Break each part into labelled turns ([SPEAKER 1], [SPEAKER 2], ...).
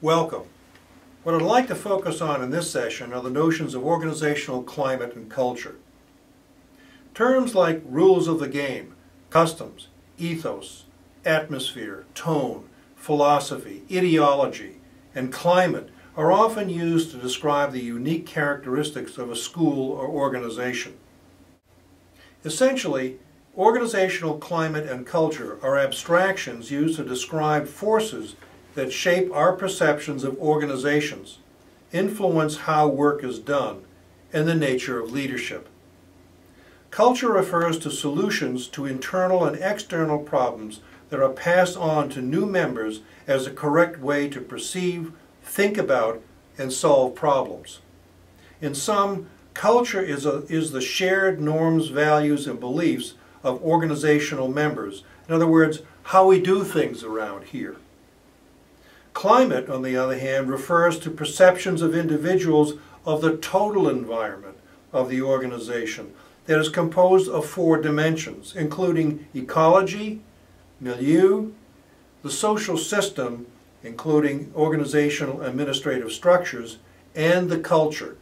[SPEAKER 1] Welcome. What I'd like to focus on in this session are the notions of organizational climate and culture. Terms like rules of the game, customs, ethos, atmosphere, tone, philosophy, ideology, and climate are often used to describe the unique characteristics of a school or organization. Essentially, organizational climate and culture are abstractions used to describe forces that shape our perceptions of organizations, influence how work is done, and the nature of leadership. Culture refers to solutions to internal and external problems that are passed on to new members as a correct way to perceive, think about, and solve problems. In sum, culture is the shared norms, values, and beliefs of organizational members. In other words, how we do things around here. Climate, on the other hand, refers to perceptions of individuals of the total environment of the organization that is composed of 4 dimensions, including ecology, milieu, the social system, including organizational administrative structures, and the culture,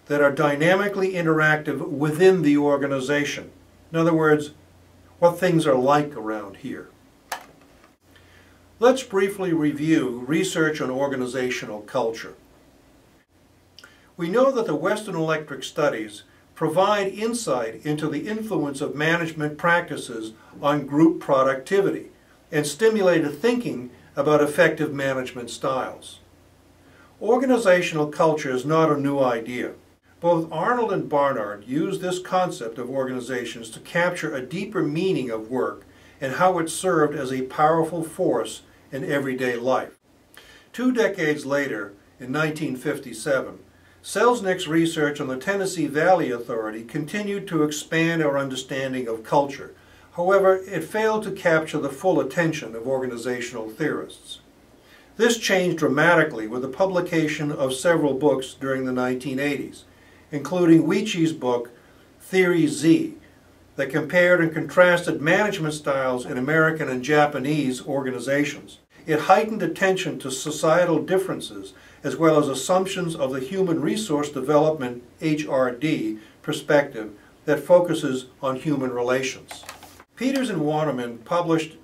[SPEAKER 1] that are dynamically interactive within the organization. In other words, what things are like around here. Let's briefly review research on organizational culture. We know that the Western Electric studies provide insight into the influence of management practices on group productivity and stimulated thinking about effective management styles. Organizational culture is not a new idea. Both Arnold and Barnard use this concept of organizations to capture a deeper meaning of work and how it served as a powerful force in everyday life. 2 decades later, in 1957, Selznick's research on the Tennessee Valley Authority continued to expand our understanding of culture. However, it failed to capture the full attention of organizational theorists. This changed dramatically with the publication of several books during the 1980s, including Weeche's book, Theory Z, that compared and contrasted management styles in American and Japanese organizations. It heightened attention to societal differences as well as assumptions of the human resource development HRD perspective that focuses on human relations. Peters and Waterman published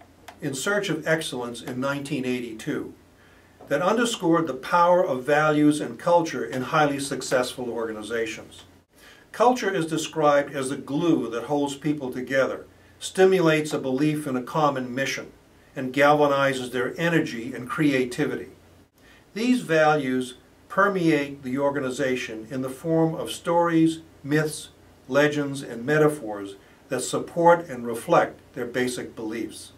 [SPEAKER 1] In Search of Excellence in 1982 that underscored the power of values and culture in highly successful organizations. Culture is described as the glue that holds people together, stimulates a belief in a common mission, and galvanizes their energy and creativity. These values permeate the organization in the form of stories, myths, legends, and metaphors that support and reflect their basic beliefs.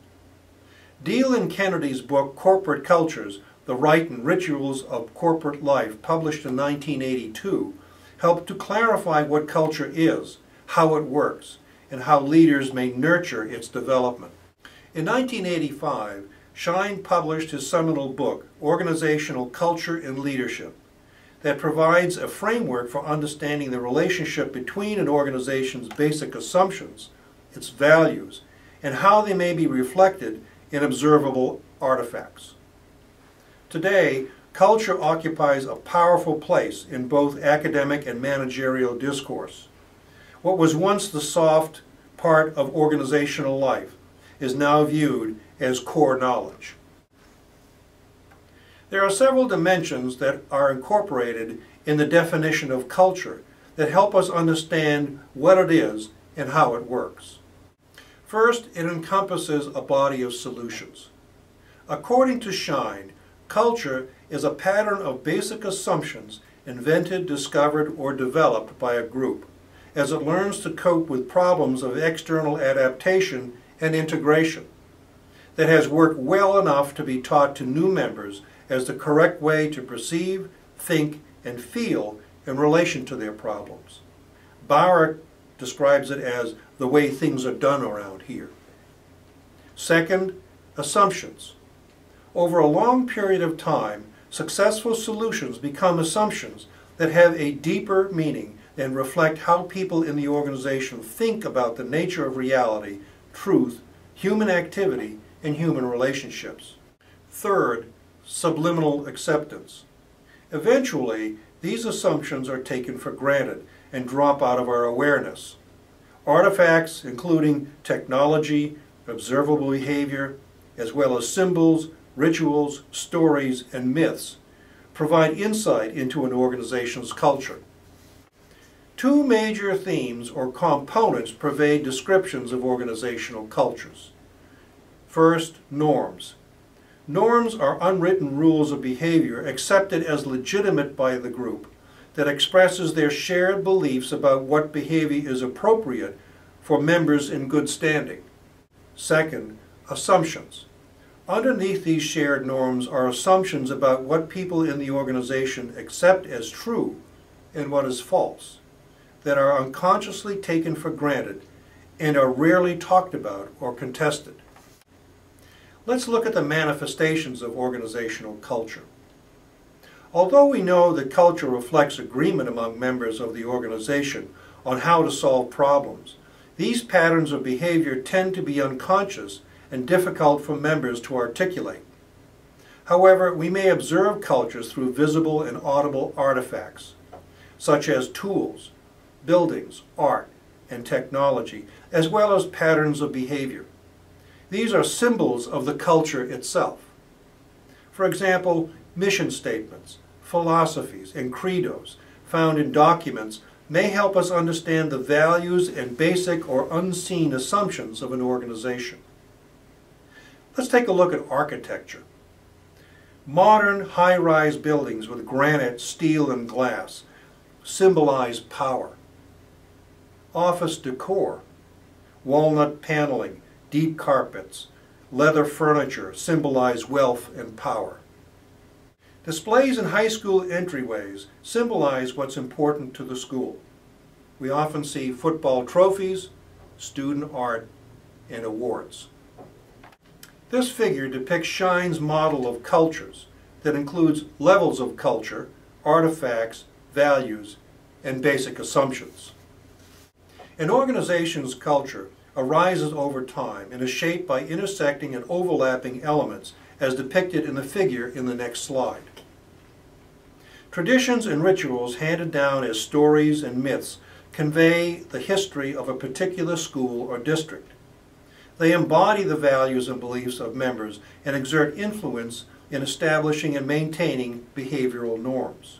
[SPEAKER 1] Deal and Kennedy's book, Corporate Cultures, The Rite and Rituals of Corporate Life, published in 1982, helped to clarify what culture is, how it works, and how leaders may nurture its development. In 1985, Schein published his seminal book, Organizational Culture and Leadership, that provides a framework for understanding the relationship between an organization's basic assumptions, its values, and how they may be reflected in observable artifacts. Today, culture occupies a powerful place in both academic and managerial discourse. What was once the soft part of organizational life is now viewed as core knowledge. There are several dimensions that are incorporated in the definition of culture that help us understand what it is and how it works. First, it encompasses a body of solutions. According to Schein, culture is a pattern of basic assumptions invented, discovered, or developed by a group as it learns to cope with problems of external adaptation and integration that has worked well enough to be taught to new members as the correct way to perceive, think, and feel in relation to their problems. Bauer describes it as the way things are done around here. Second, assumptions. Over a long period of time, successful solutions become assumptions that have a deeper meaning and reflect how people in the organization think about the nature of reality, truth, human activity, and human relationships. Third, subliminal acceptance. Eventually, these assumptions are taken for granted and drop out of our awareness. Artifacts, including technology, observable behavior, as well as symbols, rituals, stories, and myths, provide insight into an organization's culture. Two major themes or components pervade descriptions of organizational cultures. First, norms. Norms are unwritten rules of behavior accepted as legitimate by the group that expresses their shared beliefs about what behavior is appropriate for members in good standing. Second, assumptions. Underneath these shared norms are assumptions about what people in the organization accept as true and what is false, that are unconsciously taken for granted and are rarely talked about or contested. Let's look at the manifestations of organizational culture. Although we know that culture reflects agreement among members of the organization on how to solve problems, these patterns of behavior tend to be unconscious and difficult for members to articulate. However, we may observe cultures through visible and audible artifacts, such as tools, buildings, art, and technology, as well as patterns of behavior. These are symbols of the culture itself. For example, mission statements, philosophies, and credos found in documents may help us understand the values and basic or unseen assumptions of an organization. Let's take a look at architecture. Modern high-rise buildings with granite, steel, and glass symbolize power. Office decor, walnut paneling, deep carpets, leather furniture symbolize wealth and power. Displays in high school entryways symbolize what's important to the school. We often see football trophies, student art, and awards. This figure depicts Shine's model of cultures that includes levels of culture, artifacts, values, and basic assumptions. An organization's culture arises over time and is shaped by intersecting and overlapping elements as depicted in the figure in the next slide. Traditions and rituals handed down as stories and myths convey the history of a particular school or district. They embody the values and beliefs of members and exert influence in establishing and maintaining behavioral norms.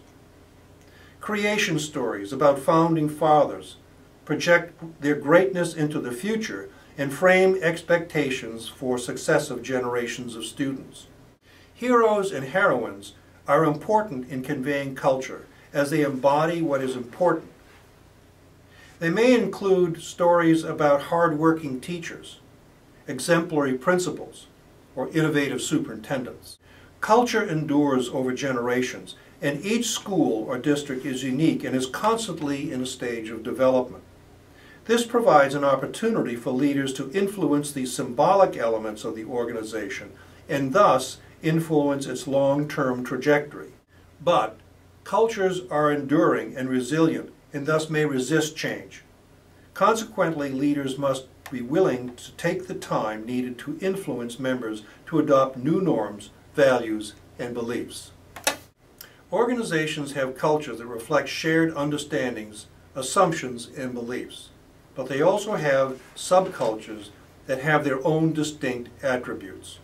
[SPEAKER 1] Creation stories about founding fathers project their greatness into the future and frame expectations for successive generations of students. Heroes and heroines are important in conveying culture as they embody what is important. They may include stories about hard-working teachers, exemplary principals, or innovative superintendents. Culture endures over generations, and each school or district is unique and is constantly in a stage of development. This provides an opportunity for leaders to influence the symbolic elements of the organization and thus influence its long-term trajectory. But cultures are enduring and resilient and thus may resist change. Consequently, leaders must be willing to take the time needed to influence members to adopt new norms, values, and beliefs. Organizations have cultures that reflect shared understandings, assumptions, and beliefs, but they also have subcultures that have their own distinct attributes.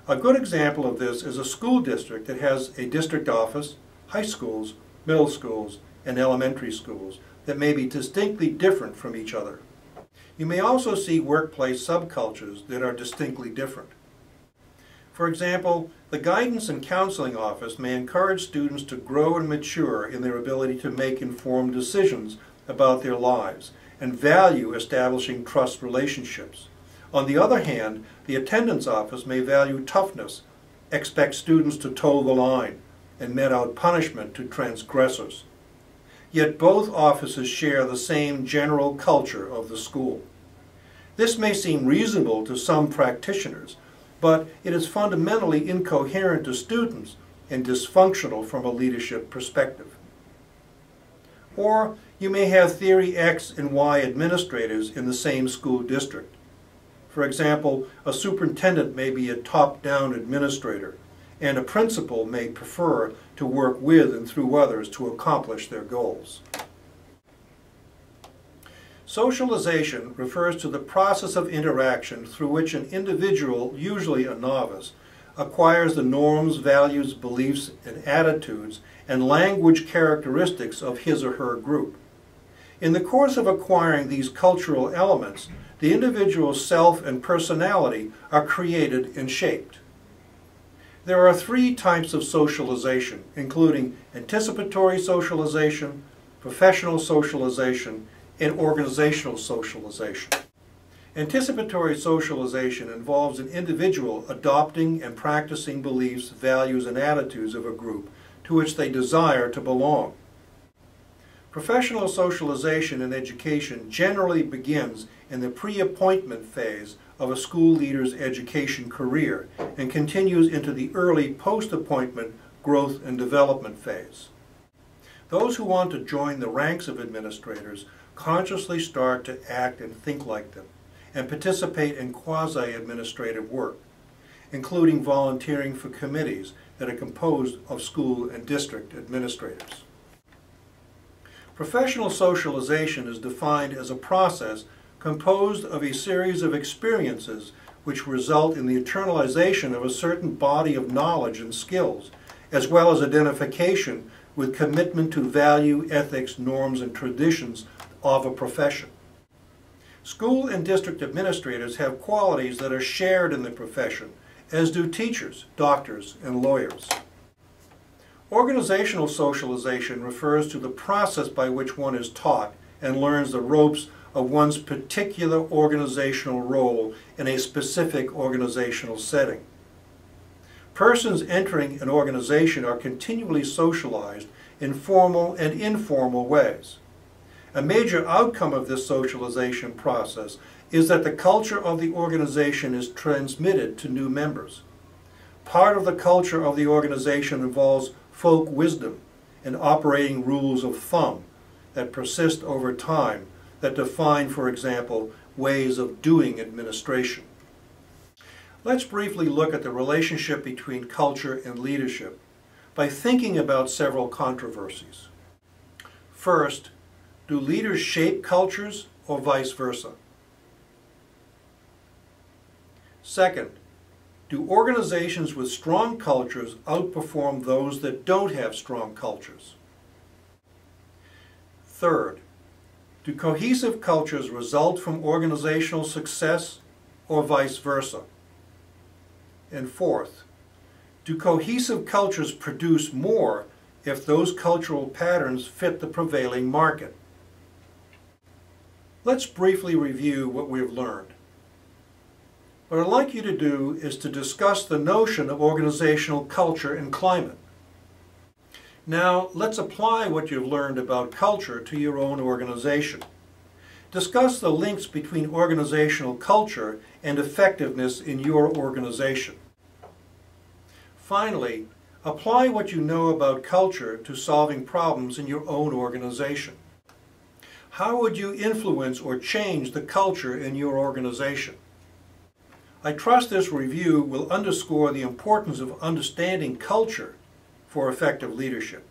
[SPEAKER 1] A good example of this is a school district that has a district office, high schools, middle schools, and elementary schools that may be distinctly different from each other. You may also see workplace subcultures that are distinctly different. For example, the Guidance and Counseling Office may encourage students to grow and mature in their ability to make informed decisions about their lives and value establishing trust relationships. On the other hand, the Attendance Office may value toughness, expect students to toe the line, and mete out punishment to transgressors. Yet both offices share the same general culture of the school. This may seem reasonable to some practitioners, but it is fundamentally incoherent to students and dysfunctional from a leadership perspective. Or you may have Theory X and Y administrators in the same school district. For example, a superintendent may be a top-down administrator, and a principal may prefer to work with and through others to accomplish their goals. Socialization refers to the process of interaction through which an individual, usually a novice, acquires the norms, values, beliefs, and attitudes and language characteristics of his or her group. In the course of acquiring these cultural elements, the individual's self and personality are created and shaped. There are three types of socialization, including anticipatory socialization, professional socialization, and organizational socialization. Anticipatory socialization involves an individual adopting and practicing beliefs, values, and attitudes of a group to which they desire to belong. Professional socialization in education generally begins in the pre-appointment phase of a school leader's education career and continues into the early post-appointment growth and development phase. Those who want to join the ranks of administrators consciously start to act and think like them and participate in quasi-administrative work, including volunteering for committees that are composed of school and district administrators. Professional socialization is defined as a process composed of a series of experiences which result in the internalization of a certain body of knowledge and skills, as well as identification with commitment to value, ethics, norms, and traditions of a profession. School and district administrators have qualities that are shared in the profession, as do teachers, doctors, and lawyers. Organizational socialization refers to the process by which one is taught and learns the ropes of one's particular organizational role in a specific organizational setting. Persons entering an organization are continually socialized in formal and informal ways. A major outcome of this socialization process is that the culture of the organization is transmitted to new members. Part of the culture of the organization involves folk wisdom and operating rules of thumb that persist over time that define, for example, ways of doing administration. Let's briefly look at the relationship between culture and leadership by thinking about several controversies. First, do leaders shape cultures or vice versa? Second, do organizations with strong cultures outperform those that don't have strong cultures? Third, do cohesive cultures result from organizational success or vice versa? And fourth, do cohesive cultures produce more if those cultural patterns fit the prevailing market? Let's briefly review what we've learned. What I'd like you to do is to discuss the notion of organizational culture and climate. Now, let's apply what you've learned about culture to your own organization. Discuss the links between organizational culture and effectiveness in your organization. Finally, apply what you know about culture to solving problems in your own organization. How would you influence or change the culture in your organization? I trust this review will underscore the importance of understanding culture for effective leadership.